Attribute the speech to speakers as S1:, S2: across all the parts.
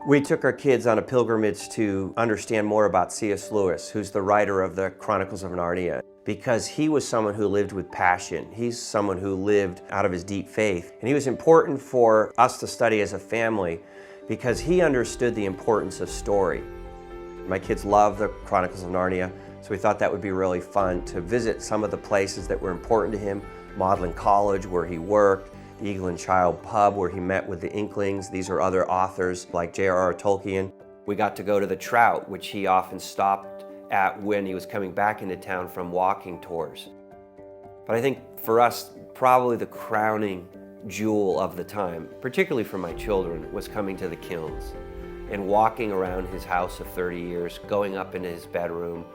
S1: We took our kids on a pilgrimage to understand more about C.S. Lewis, who's the writer of the Chronicles of Narnia, because he was someone who lived with passion. He's someone who lived out of his deep faith. And he was important for us to study as a family because he understood the importance of story. My kids love the Chronicles of Narnia, so we thought that would be really fun to visit some of the places that were important to him. Magdalen College, where he worked, the Eagle and Child Pub, where he met with the Inklings. These are other authors like J.R.R. Tolkien. We got to go to the Trout, which he often stopped at when he was coming back into town from walking tours. But I think for us, probably the crowning jewel of the time, particularly for my children, was coming to the Kilns and walking around his house of 30 years, going up into his bedroom,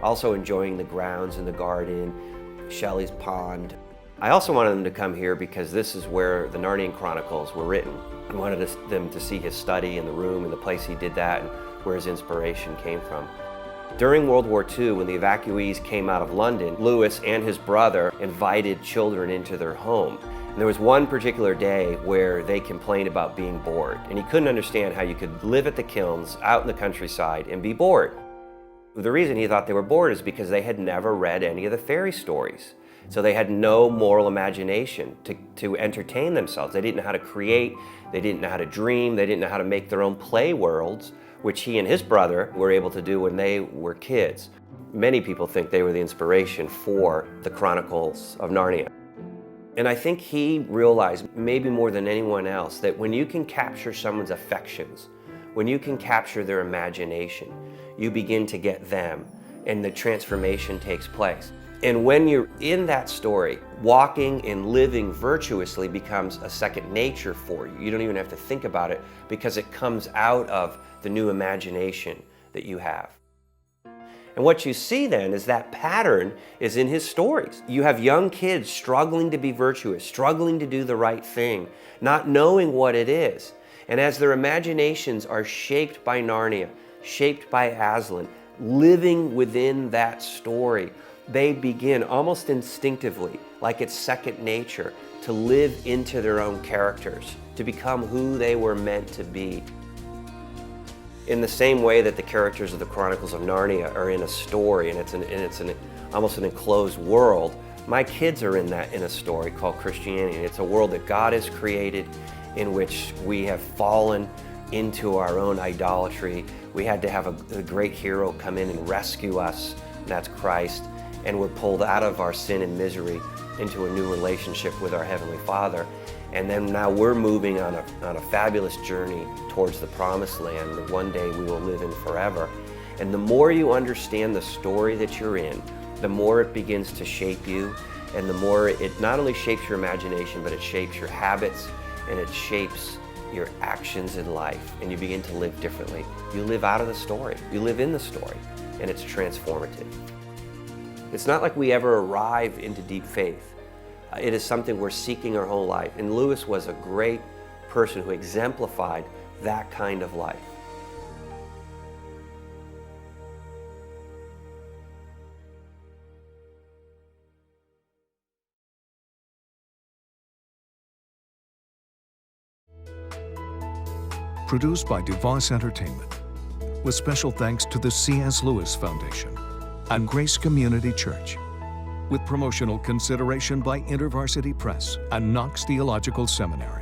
S1: also enjoying the grounds and the garden, Shelley's Pond. I also wanted them to come here because this is where the Narnian Chronicles were written. I wanted them to see his study and the room and the place he did that and where his inspiration came from. During World War II, when the evacuees came out of London, Lewis and his brother invited children into their home. And there was one particular day where they complained about being bored, and he couldn't understand how you could live at the Kilns out in the countryside and be bored. The reason he thought they were bored is because they had never read any of the fairy stories. So they had no moral imagination to entertain themselves. They didn't know how to create, they didn't know how to dream, they didn't know how to make their own play worlds, which he and his brother were able to do when they were kids. Many people think they were the inspiration for the Chronicles of Narnia. And I think he realized, maybe more than anyone else, that when you can capture someone's affections, when you can capture their imagination, you begin to get them, and the transformation takes place. And when you're in that story, walking and living virtuously becomes a second nature for you. You don't even have to think about it because it comes out of the new imagination that you have. And what you see then is that pattern is in his stories. You have young kids struggling to be virtuous, struggling to do the right thing, not knowing what it is. And as their imaginations are shaped by Narnia, shaped by Aslan, living within that story, they begin almost instinctively, like it's second nature, to live into their own characters, to become who they were meant to be. In the same way that the characters of the Chronicles of Narnia are in a story and it's almost an enclosed world, my kids are in a story called Christianity. It's a world that God has created in which we have fallen into our own idolatry. We had to have a great hero come in and rescue us, and that's Christ. And we're pulled out of our sin and misery into a new relationship with our Heavenly Father. And then now we're moving on a fabulous journey towards the promised land that one day we will live in forever. And the more you understand the story that you're in, the more it begins to shape you, and the more it not only shapes your imagination, but it shapes your habits, and it shapes your actions in life, and you begin to live differently. You live out of the story. You live in the story, and it's transformative. It's not like we ever arrive into deep faith. It is something we're seeking our whole life. And Lewis was a great person who exemplified that kind of life.
S2: Produced by DeVos Entertainment, with special thanks to the C.S. Lewis Foundation and Grace Community Church, with promotional consideration by InterVarsity Press and Knox Theological Seminary.